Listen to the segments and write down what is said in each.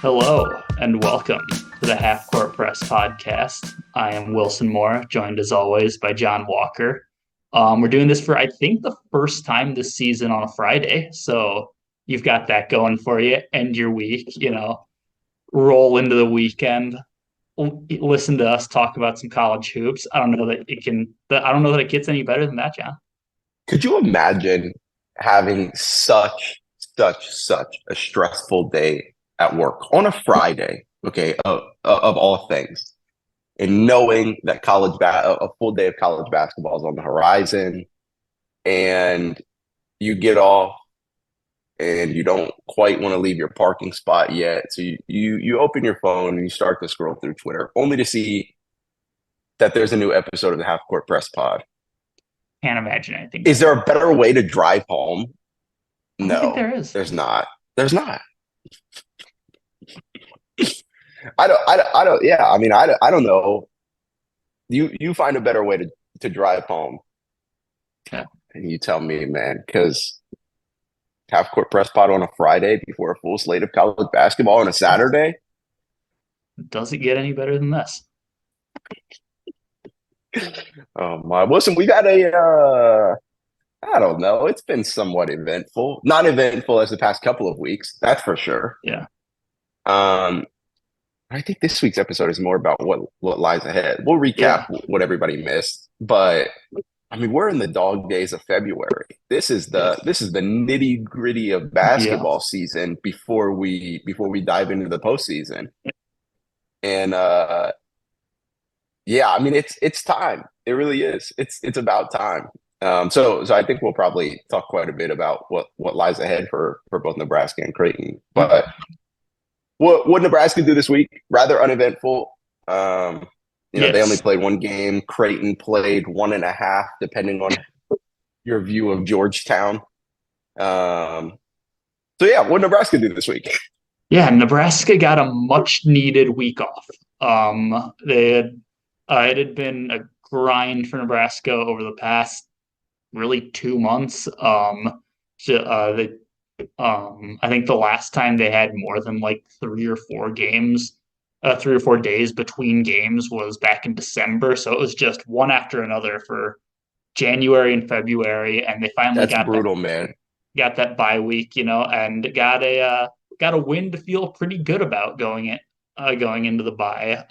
Hello and welcome to the Half Court Press podcast. I am Wilson Moore, joined as always by Jon Walker. We're doing this for, I think, the first time this season on a Friday. So you've got that going for you. End your week, roll into the weekend, listen to us talk about some college hoops. I don't know that I don't know that it gets any better than that, Jon. Could you imagine having such a stressful day at work on a Friday, okay, of all things, and knowing that a full day of college basketball is on the horizon, and you get off and you don't quite want to leave your parking spot yet, so you open your phone and you start to scroll through Twitter, only to see that there's a new episode of the Half Court Press Pod. Can't imagine anything Is better. there a better way to drive home? I don't think No, there is. there's not. There's not. I don't. Yeah, I mean, I don't know. You find a better way to drive home, Yeah. and you tell me, man, because half court press pot on a Friday before a full slate of college basketball on a Saturday. Does it get any better than this? Oh my! Listen, we got I don't know. It's been somewhat eventful. Not eventful as the past couple of weeks, that's for sure. Yeah. Um, I think this week's episode is more about what lies ahead. We'll recap Yeah. what everybody missed, but I mean, we're in the dog days of February. This is Yeah. the nitty gritty of Yeah. basketball season before we dive into the postseason. And yeah, I mean, it's time. It really is. It's about time. So I think we'll probably talk quite a bit about what lies ahead for both Nebraska and Creighton. But what Nebraska do this week? Rather uneventful. They only Yes. played one game. Creighton played one and a half, depending on your view of Georgetown. So yeah, what Nebraska do this week? Yeah, Nebraska got a much needed week off. It had been a grind for Nebraska over the past really 2 months. I think the last time they had more than like 3 or 4 days between games was back in December. So it was just one after another for January and February, and they finally That's brutal, man. got that bye week, and got a win to feel pretty good about going into the bye.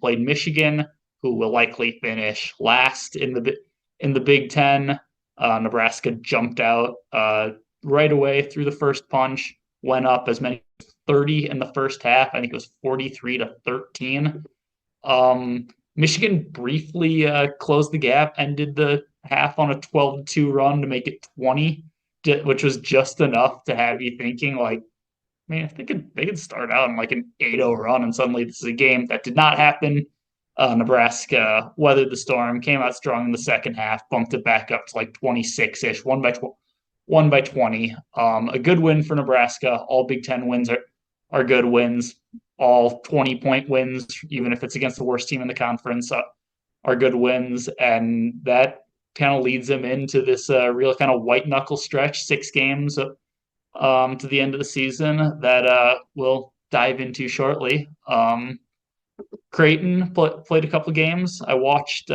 Played Michigan, who will likely finish last in the Big Ten. Nebraska jumped out right away through the first punch, went up as many as 30 in the first half. I think it was 43-13. Michigan briefly closed the gap, ended the half on a 12-2 run to make it 20, which was just enough to have you thinking like, man, if they could start out in like an 8-0 run, and suddenly this is a game that did not happen. Nebraska weathered the storm, came out strong in the second half, bumped it back up to like 26-ish, one by 20. A good win for Nebraska. All Big Ten wins are good wins. All 20-point wins, even if it's against the worst team in the conference, are good wins, and that kind of leads them into this real kind of white knuckle stretch, 6 games to the end of the season that we'll dive into shortly. Creighton played a couple games. I watched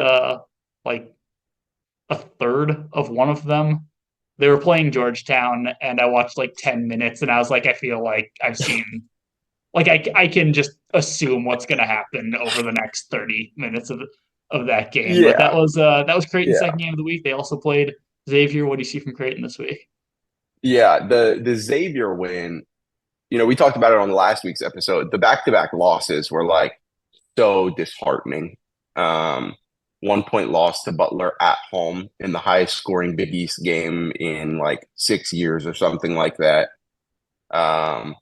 like a third of one of them. They were playing Georgetown, and I watched like 10 minutes, and I was like, I feel like I've seen, like I can just assume what's going to happen over the next 30 minutes of that game. But Yeah, that was Creighton's yeah, second game of the week. They also played Xavier. What do you see from Creighton this week? yeah. The Xavier win. We talked about it on last week's episode. The back-to-back losses were like so disheartening. 1 point loss to Butler at home in the highest scoring Big East game in like 6 years or something like that. Um,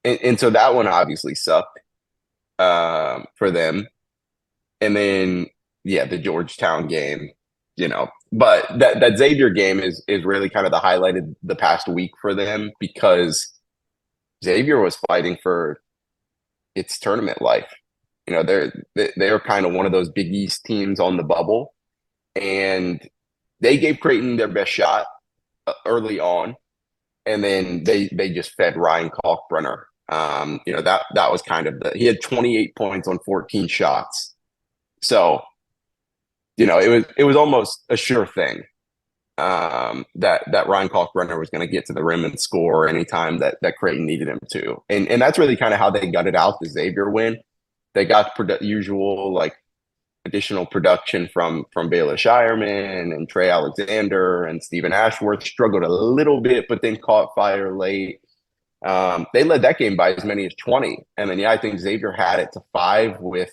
and so that one obviously sucked for them. And then yeah, the Georgetown game, but that Xavier game is really kind of the highlight of the past week for them because Xavier was fighting for its tournament life. They're kind of one of those Big East teams on the bubble, and they gave Creighton their best shot early on, and then they just fed Ryan Kalkbrenner That was kind of he had 28 points on 14 shots. So, it was almost a sure thing that Ryan Kalkbrenner was going to get to the rim and score anytime that Creighton needed him to. And that's really kind of how they gutted out the Xavier win. They got usual like additional production from Baylor Shireman and Trey Alexander and Stephen Ashworth. Struggled a little bit, but then caught fire late. They led that game by as many as 20. And then, I think Xavier had it to 5 with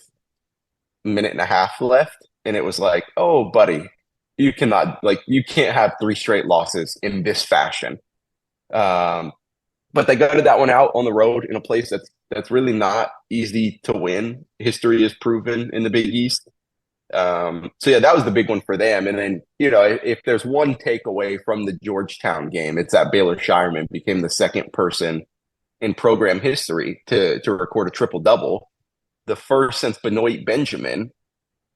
a minute and a half left. And it was like, oh, buddy, you can't have 3 straight losses in this fashion. But they gutted that one out on the road in a place that's really not easy to win. History is proven in the Big East. That was the big one for them. And then, if there's one takeaway from the Georgetown game, it's that Baylor Shireman became the second person in program history to record a triple-double, the first since Benoit Benjamin.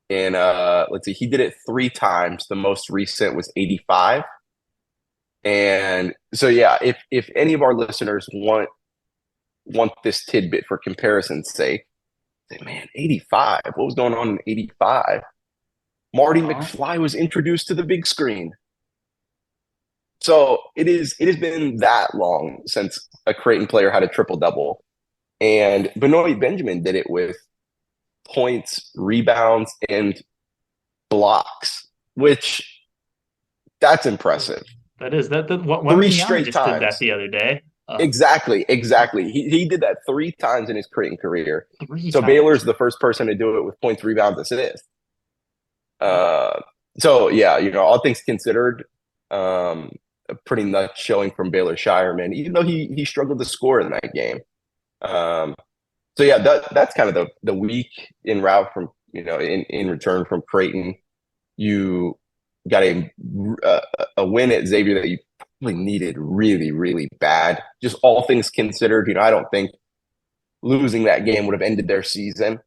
And let's see, he did it 3 times. The most recent was 85. And so, if any of our listeners want this tidbit for comparison's sake, say, man, 85. What was going on in 85? Marty McFly was introduced to the big screen. So it has been that long since a Creighton player had a triple-double. And Benoit Benjamin did it with points, rebounds, and blocks, which that's impressive. That is that. What 3 straight just times. did that the other day. Exactly. He did that 3 times in his Creighton career. 3 So times. Baylor's the first person to do it with points, rebounds, assists. All things considered, a pretty nuts showing from Baylor Shireman, even though he struggled to score in that game. That's kind of the week in route from in return from Creighton. You got a win at Xavier that you probably needed really, really bad. Just all things considered, I don't think losing that game would have ended their season.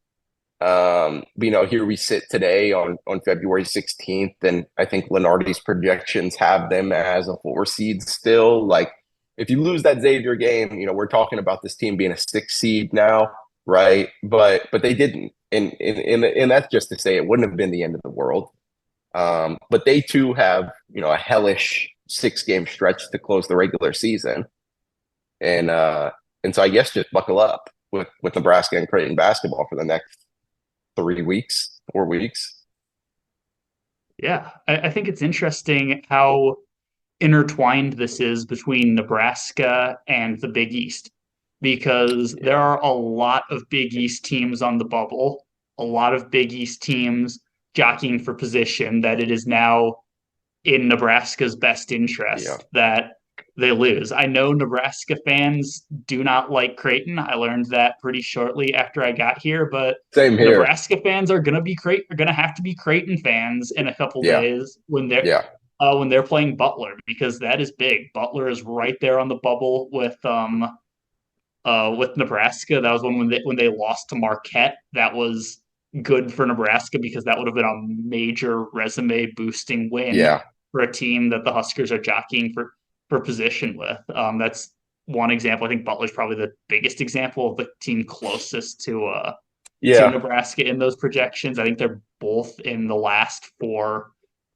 Here we sit today on February 16th, and I think Lenardi's projections have them as a 4 seed still. Like, if you lose that Xavier game, we're talking about this team being a 6 seed now, right? But they didn't, and that's just to say it wouldn't have been the end of the world. But they too have a hellish 6-game stretch to close the regular season, and so I guess just buckle up with Nebraska and Creighton basketball for the next 3 weeks, 4 weeks. Yeah, I think it's interesting how intertwined this is between Nebraska and the Big East, because there are a lot of Big East teams on the bubble, a lot of Big East teams jockeying for position, that it is now in Nebraska's best interest that they lose. I know Nebraska fans do not like Creighton. I learned that pretty shortly after I got here, but Same here. Nebraska fans are gonna have to be Creighton fans in a couple days when they're playing Butler, because that is big. Butler is right there on the bubble with Nebraska. That was when they lost to Marquette. That was good for Nebraska because that would have been a major resume boosting win for a team that the Huskers are jockeying for position with. That's one example. I think Butler's probably the biggest example of the team closest to Nebraska in those projections. I think they're both in the last 4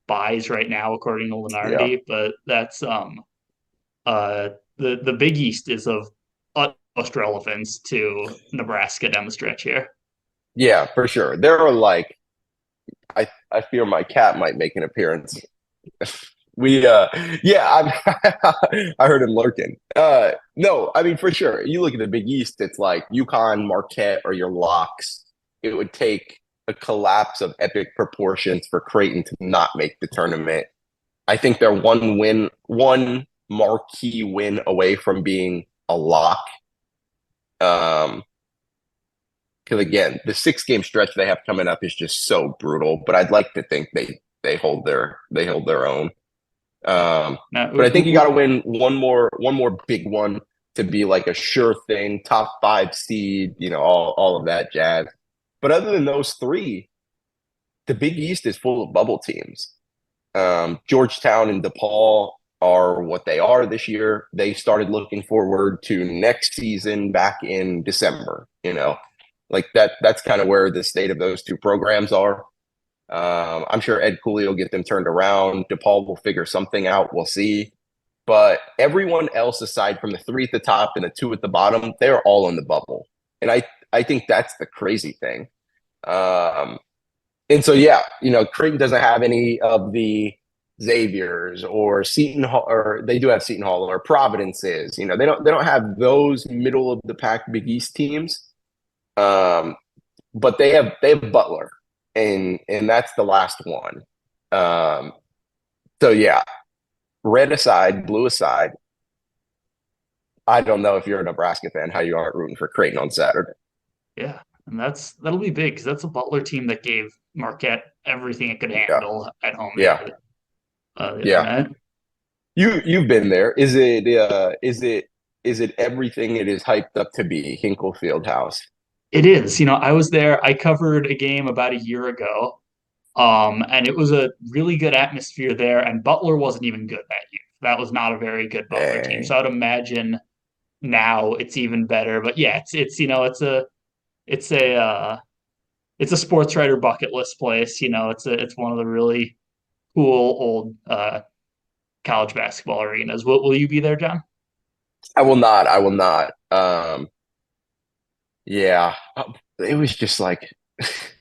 buys right now, according to Lenardi. But that's the Big East is of utmost relevance to Nebraska down the stretch here. Yeah, for sure. There are I fear my cat might make an appearance. I heard him lurking. No, I mean, for sure. You look at the Big East, it's like UConn, Marquette are your locks. It would take a collapse of epic proportions for Creighton to not make the tournament. I think they're one marquee win away from being a lock. Because again, the 6-game stretch they have coming up is just so brutal. But I'd like to think they hold their own. But I think you got to win one more big one to be like a sure thing, top 5 seed, all of that jazz. But other than those 3, the Big East is full of bubble teams. Georgetown and DePaul are what they are this year. They started looking forward to next season back in December, like that's kind of where the state of those two programs are. I'm sure Ed Cooley will get them turned around. DePaul will figure something out. We'll see. But everyone else, aside from the three at the top and the two at the bottom, they're all in the bubble. And I think that's the crazy thing. Um, and so, yeah, Creighton doesn't have any of the Xaviers or Seton Hall, or they do have Seton Hall or Providences. They don't have those middle of the pack Big East teams. But they have Butler, and that's the last one. Um, so yeah, red aside, blue aside. I don't know if you're a Nebraska fan how you aren't rooting for Creighton on Saturday. Yeah, and that'll be big because that's a Butler team that gave Marquette everything it could Yeah, handle at home yeah, the other yeah. night. You've been there. Is it everything it is hyped up to be? Hinkle Fieldhouse. It is. I was there. I covered a game about a year ago, and it was a really good atmosphere there. And Butler wasn't even good that year. That was not a very good Butler team. So Dang. I would imagine now it's even better. But yeah, it's a it's a sports writer bucket list place. It's one of the really cool old college basketball arenas. Will you be there, John? I will not. I will not. Yeah, it was just like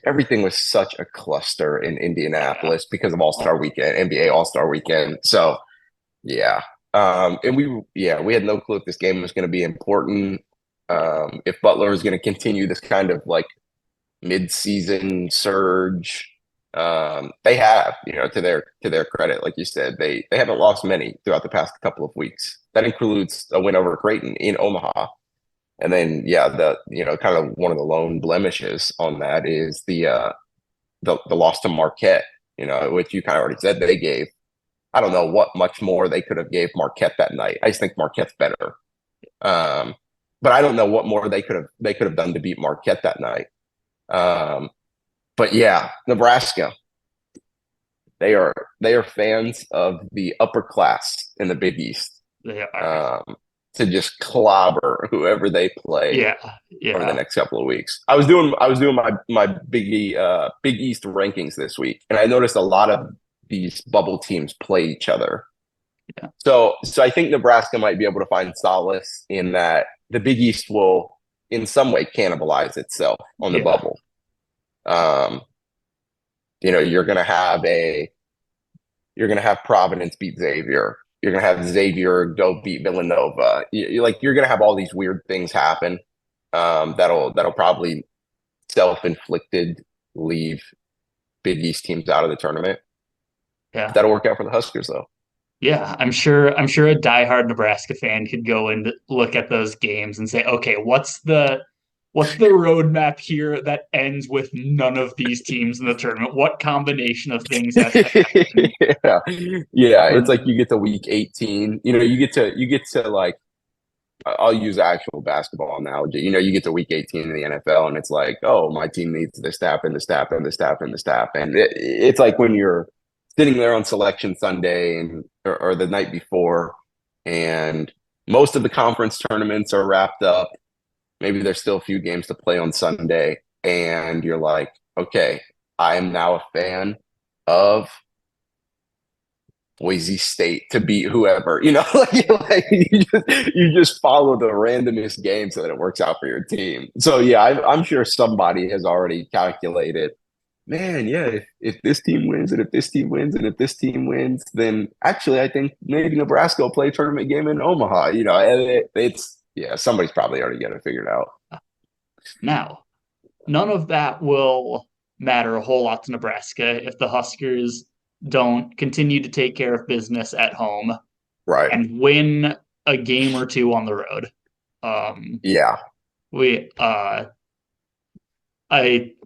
everything was such a cluster in Yeah. Indianapolis because of All-Star Weekend, NBA All-Star Weekend. So yeah, and we had no clue if this game was going to be important. If Butler is going to continue this kind of like mid-season surge. They have, to their credit, like you said, they haven't lost many throughout the past couple of weeks. That includes a win over Creighton in Omaha. And then, yeah, kind of one of the lone blemishes on that is the loss to Marquette, which you kind of already said they gave. I don't know what much more they could have gave Marquette that night. I just think Marquette's better. Um, but I don't know what more they could have done to beat Marquette that night. Um, but yeah, Nebraska, they are fans of the upper class in the Big East. They are. To just clobber whoever they play Yeah, over the yeah, next couple of weeks. I was doing my Big East rankings this week, and I noticed a lot of these bubble teams play each other. yeah, So I think Nebraska might be able to find solace in that the Big East will in some way cannibalize itself on the yeah, bubble. Um, you're gonna have Providence beat Xavier. You're gonna have Xavier go beat Villanova. You're gonna have all these weird things happen. That'll probably self-inflicted leave Big East teams out of the tournament. yeah. That'll work out for the Huskers though. Yeah, I'm sure a diehard Nebraska fan could go and look at those games and say, okay, what's the roadmap here that ends with none of these teams in the tournament? What combination of things has to happen? Yeah. Yeah, For, it's like you get to week 18. You get to like I'll use actual basketball analogy. You get to week 18 in the NFL and it's like, oh, my team needs this to happen, this to happen, this to happen, this to happen. It's like when you're sitting there on selection Sunday or the night before, and most of the conference tournaments are wrapped up. Maybe there's still a few games to play on Sunday, and you're like, okay, I am now a fan of Boise State to beat whoever, like you just follow the randomest game so that it works out for your team. So yeah, I'm sure somebody has already calculated, man, yeah, if this team wins and if this team wins and if this team wins, then actually I think maybe Nebraska will play a tournament game in Omaha. And it's yeah, somebody's probably already got it figured out. now, none of that will matter a whole lot to Nebraska if the Huskers don't continue to take care of business at home Right. and win a game or two on the road. Um, Yeah. we I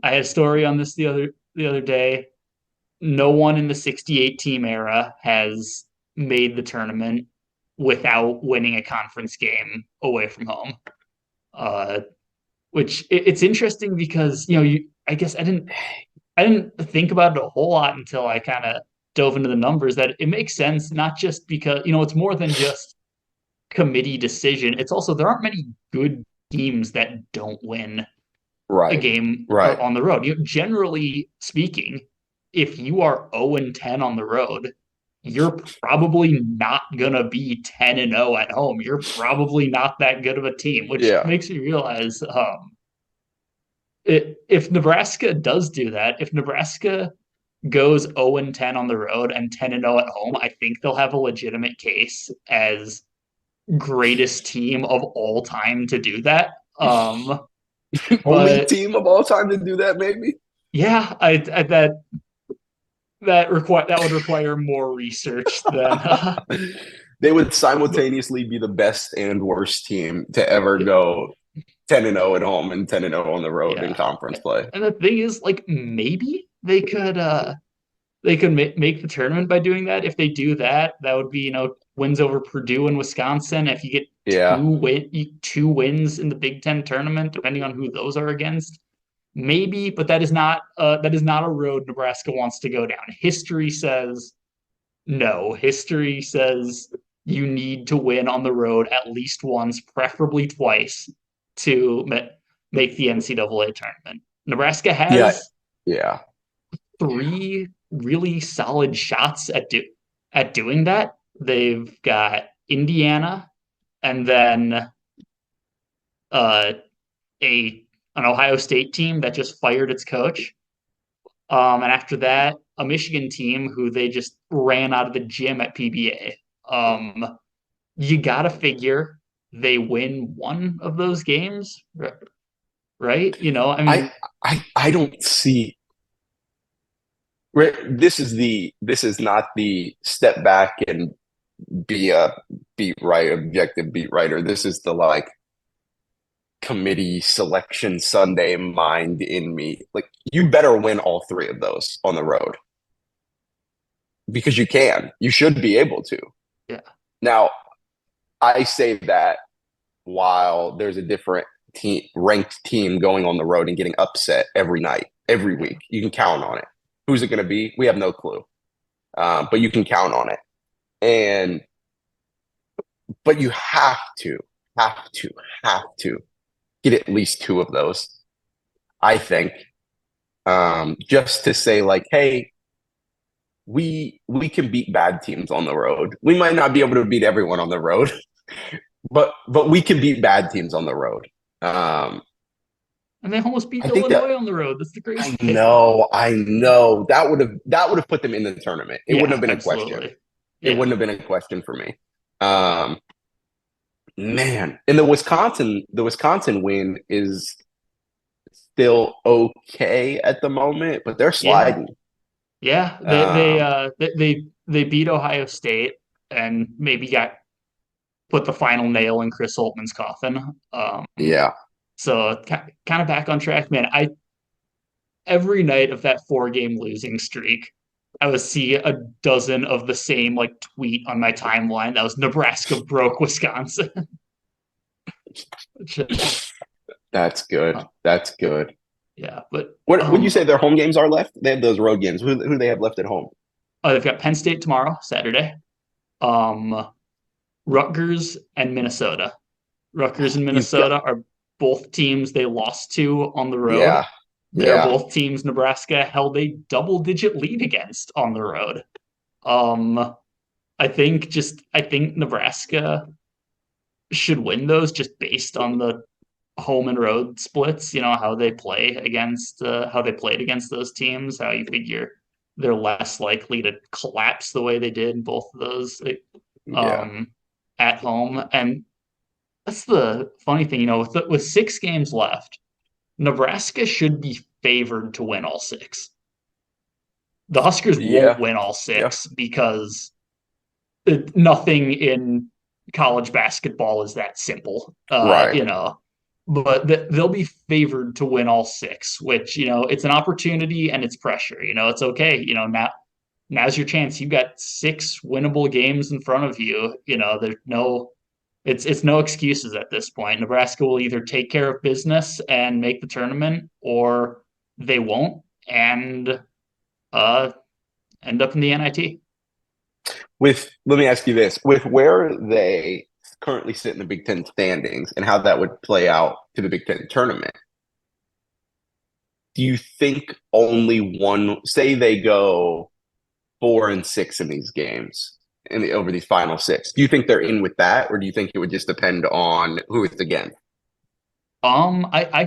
had a story on this the other day. No one in the 68 team era has made the tournament without winning a conference game away from home. Uh, which it's interesting because I guess I didn't think about it a whole lot until I kind of dove into the numbers that it makes sense, not just because, it's more than just committee decision. It's also there aren't many good teams that don't win a Right. game Right. on the road. Generally speaking, if you are 0 and 10 on the road, you're probably not gonna be 10 and 0 at home. You're probably not that good of a team, which Yeah. makes me realize if Nebraska does do that, if Nebraska goes 0 and 10 on the road and 10 and 0 at home, I think they'll have a legitimate case as greatest team of all time to do that. Only But team of all time to do that, maybe. yeah, that would require more research than They would simultaneously be the best and worst team to ever go 10 and 0 at home and 10 and 0 on the road in yeah. conference play. And the thing is, like maybe they could make the tournament by doing that. If they do that, that would be wins over Purdue and Wisconsin. If you get Yeah. two wins in the Big Ten tournament, depending on who those are against, maybe. But that is not a road Nebraska wants to go down. History says no. History says you need to win on the road at least once, preferably twice, to make the NCAA tournament. Nebraska Yeah. has Yeah. three really solid shots at doing that. They've got Indiana and then uh, a an Ohio State team that just fired its coach. And after that, a Michigan team who they just ran out of the gym at PBA. You gotta figure they win one of those games, right? I I mean, I don't see this is not the step back and be a objective beat writer. This is the like committee selection Sunday mind in me. Like you better win all three of those on the road because you can. You should be able to. yeah, Now, I say that while there's a different team ranked team going on the road and getting upset every night, every week. You can count on it. Who's it going to be? We have no clue, but you can count on it. And but you have to, have to get at least two of those. I think, just to say like, hey, we can beat bad teams on the road. We might not be able to beat everyone on the road, but we can beat bad teams on the road. and they almost beat I think that Illinois on the road. That's the crazy I thing. know, I know that would have put them in the tournament. It wouldn't Yeah, have been a question. absolutely. It Yeah, wouldn't have been a question for me. Um, man, and the Wisconsin win is still okay at the moment, but they're yeah, sliding. yeah. Um, They beat Ohio State and maybe got put the final nail in Chris Holtman's coffin. yeah, So kind of back on track, man. I every night of that 4 game losing streak, I would see a dozen of the same like tweet on my timeline that was Nebraska broke Wisconsin. Which, that's good. That's good. yeah, but What would you say their home games are left? They have those road games. Who do they have left at home? they've got Penn State tomorrow, Saturday. Um, Rutgers and Minnesota. Rutgers and You've got Minnesota are both teams they lost to on the road. yeah, They're yeah, both teams Nebraska held a double-digit lead against on the road. Um, I think Nebraska should win those just based on the home and road splits. How they played against those teams. How you figure they're less likely to collapse the way they did in both of those yeah, um, at home. And that's the funny thing, with 6 games left, Nebraska should be favored to win all six. The Huskers won't yeah, win all yeah. six because nothing in college basketball is that simple. Right. But they'll be favored to win all six, which, it's an opportunity and it's pressure. It's okay. Now's your chance. You've got 6 winnable games in front of you. It's no excuses at this point. Nebraska will either take care of business and make the tournament, or they won't. And uh, end up in the NIT. Let me ask you this: with where they currently sit in the Big Ten standings and how that would play out to the Big Ten tournament, do you think only one? Say they go 4-6 in these games over these final six. Do you think they're in with that, or do you think it would just depend on who it's against? I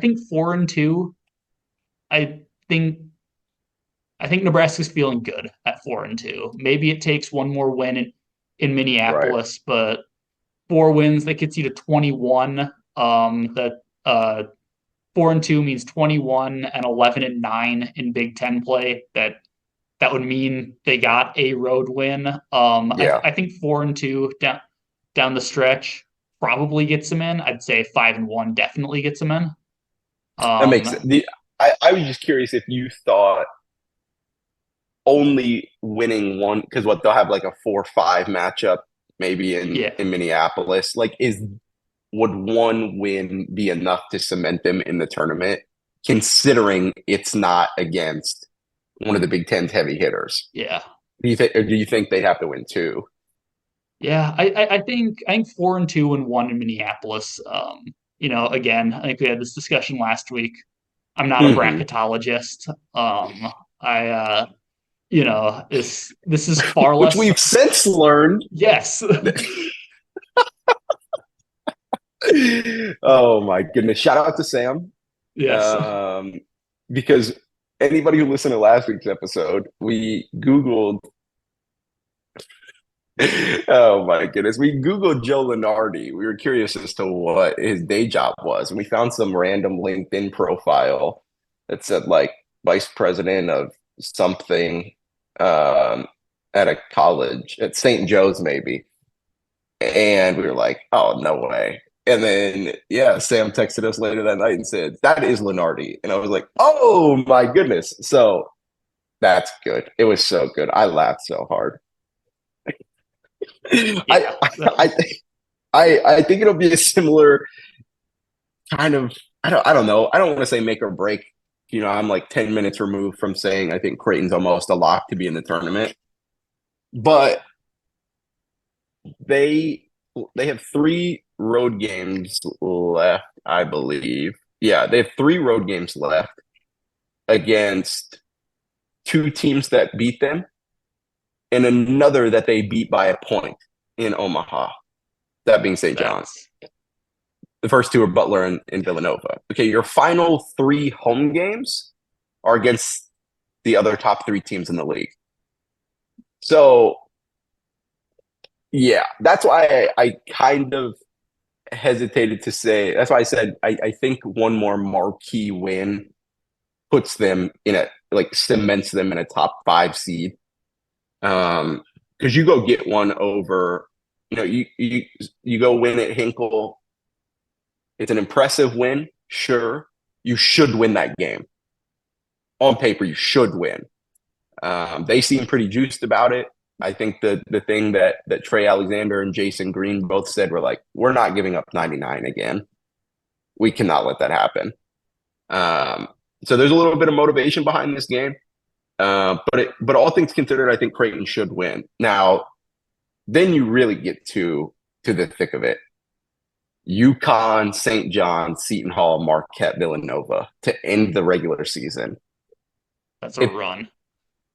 think 4-2. I think I think Nebraska's feeling good at 4-2. Maybe it takes one more win in Right. Minneapolis, but 4 wins that gets you to 21. That 4-2 means 21 and 11-9 in Big Ten play. That would mean they got a road win. Yeah, I think 4-2 down the stretch probably gets them in. I'd say 5-1 definitely gets them in. that makes it. Um, I was just curious if you thought only winning one, because what they'll have like a 4-5 matchup maybe yeah, in Minneapolis. Like, would one win be enough to cement them in the tournament, considering it's not against one of the Big Ten's heavy hitters? yeah. Do you think they'd have to win two? Yeah, I think 4-2 and one in Minneapolis. Again, I think we had this discussion last week. I'm not a Mm-hmm. bracketologist. I this is far Which less. we've since learned. Yes, Oh my goodness! Shout out to Sam, yes, um, because anybody who listened to last week's episode, we Googled. Oh my goodness, we Googled Joe Lenardi. We were curious as to what his day job was, and we found some random LinkedIn profile that said like vice president of something um, at a college at St. Joe's, maybe. And we were like, oh, no way. And then, yeah, Sam texted us later that night and said, that is Lenardi. And I was like, oh my goodness. So that's good. It was so good. I laughed so hard. I, yeah. I, I think it'll be a similar kind of, I don't know. I don't want to say make or break. I'm like 10 minutes removed from saying I think Creighton's almost a lock to be in the tournament. But they they have 3 road games left, I believe. Yeah, they have 3 road games left against 2 teams that beat them and another that they beat by a point in Omaha. That being St. John's. That's The first 2 are Butler and Villanova. Okay, your final 3 home games are against the other top 3 teams in the league. So, yeah, that's why I kind of hesitated to say. That's why I said I think one more marquee win puts them in like cements them in a top 5 seed. Because you go get one over, you go win at Hinkle. It's an impressive win, sure. You should win that game. On paper, you should win. They seem pretty juiced about it. I think the thing that Trey Alexander and Jason Green both said were like, we're not giving up 99 again. We cannot let that happen. So there's a little bit of motivation behind this game. But all things considered, I think Creighton should win. Now, then you really get to the thick of it. UConn, St. John, Seton Hall, Marquette, Villanova to end the regular season. that's a If run.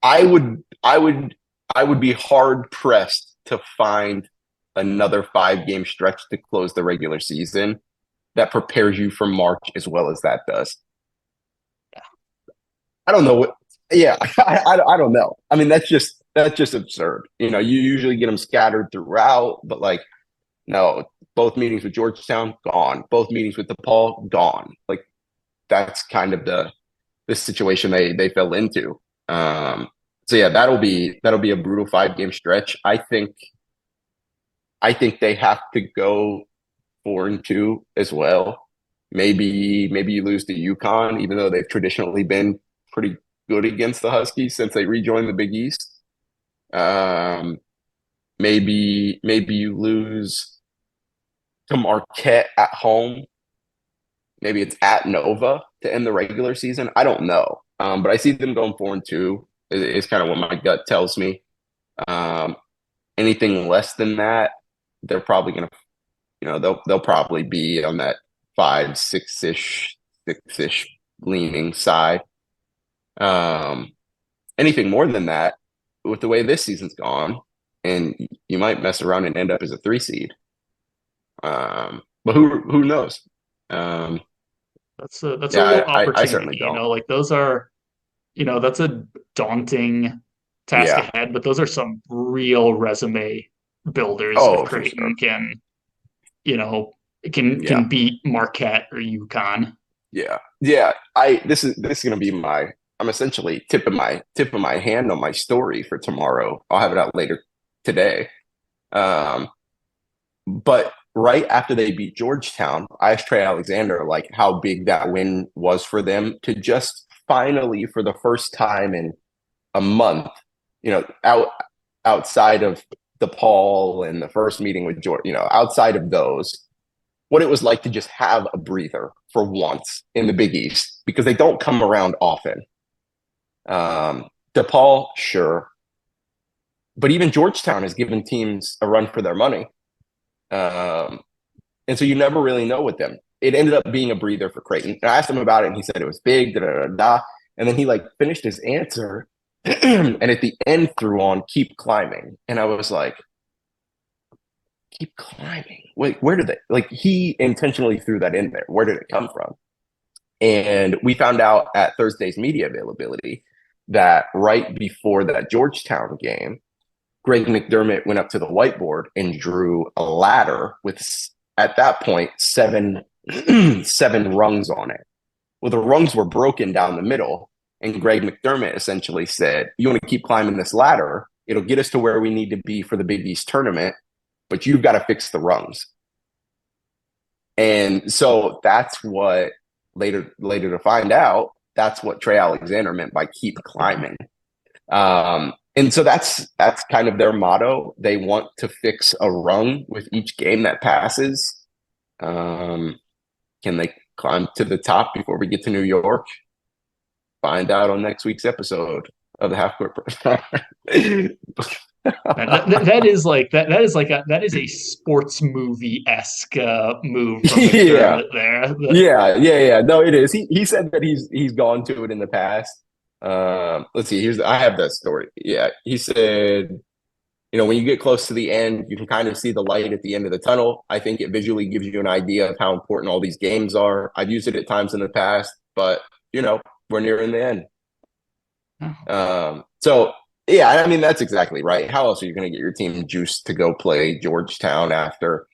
I would I would I would be hard pressed to find another 5 game stretch to close the regular season that prepares you for March as well as that does. I don't know what. Yeah, I don't know. I mean, that's just absurd. You usually get them scattered throughout, but like, no, both meetings with Georgetown gone, both meetings with DePaul gone. Like, that's kind of the situation they fell into. So yeah, that'll be a brutal 5 game stretch. I think they have to go 4-2 as well. Maybe you lose to UConn, even though they've traditionally been pretty good against the Huskies since they rejoined the Big East. Um, maybe you lose to Marquette at home. Maybe it's at Nova to end the regular season. I don't know. But I see them going 4-2. is kind of what my gut tells me. Um, Anything less than that, they're probably going to, they'll probably be on that 6-ish leaning side. Um, Anything more than that, with the way this season's gone, and you might mess around and end up as a 3 seed. But who knows? Um, That's a yeah, real I certainly opportunity, don't. like those are, that's a daunting task Yeah. ahead, but those are some real resume builders if Oh, for sure. Creighton can, you know, can Yeah. beat Marquette or UConn. Yeah. Yeah. This is gonna be my I'm essentially tip of my hand on my story for tomorrow. I'll have it out later today. Um, but right after they beat Georgetown, I asked Trey Alexander like how big that win was for them to just finally, for the first time in a month, outside of DePaul and the first meeting with George, outside of those, what it was like to just have a breather for once in the Big East because they don't come around often. DePaul, sure, but even Georgetown has given teams a run for their money, um, and so you never really know with them. It ended up being a breather for Creighton. And I asked him about it, and he said it was big, da da da da. And then he like finished his answer, and at the end threw on "keep climbing," and I was like, "Keep climbing." Wait, where did they like? He intentionally threw that in there. Where did it come from? And we found out at Thursday's media availability that right before that Georgetown game, Greg McDermott went up to the whiteboard and drew a ladder with, at that point, seven rungs on it. Well, the rungs were broken down the middle, and Greg McDermott essentially said, "You want to keep climbing this ladder? It'll get us to where we need to be for the Big East tournament, but you've got to fix the rungs." And so that's what later to find out, that's what Trey Alexander meant by keep climbing. And so that's kind of their motto. They want to fix a rung with each game that passes. Can they climb to the top before we get to New York? Find out on next week's episode of the Half Court Press. That is a sports movie esque move from Yeah, McDermott there. yeah. No, it is. He said that he's gone to it in the past. Let's see. I have that story. Yeah, he said, when you get close to the end, you can kind of see the light at the end of the tunnel. I think it visually gives you an idea of how important all these games are. I've used it at times in the past, but we're nearing the end. So yeah, I mean that's exactly right. How else are you going to get your team juiced to go play Georgetown after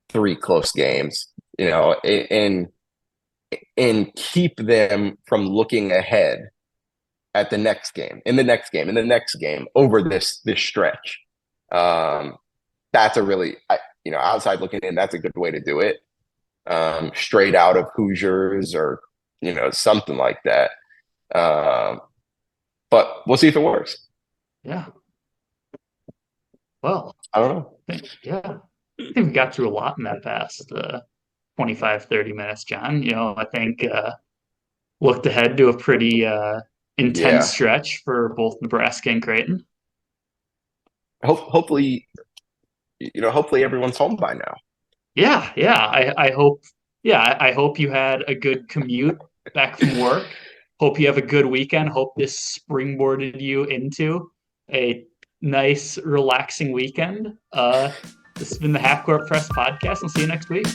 3 close games? And keep them from looking ahead at the next game, in the next game, in the next game over this stretch. That's a really, outside looking in, that's a good way to do it. Straight out of Hoosiers or something like that. But we'll see if it works. Yeah. Well, I don't know. yeah. I think we got through a lot in that past 25, 30 minutes, John. I think looked ahead to a pretty intense Yeah. stretch for both Nebraska and Creighton. Hopefully, hopefully everyone's home by now. Yeah. I hope. Yeah, I hope you had a good commute back from work. Hope you have a good weekend. Hope this springboarded you into a nice, relaxing weekend. This has been the Half Court Press podcast. I'll see you next week.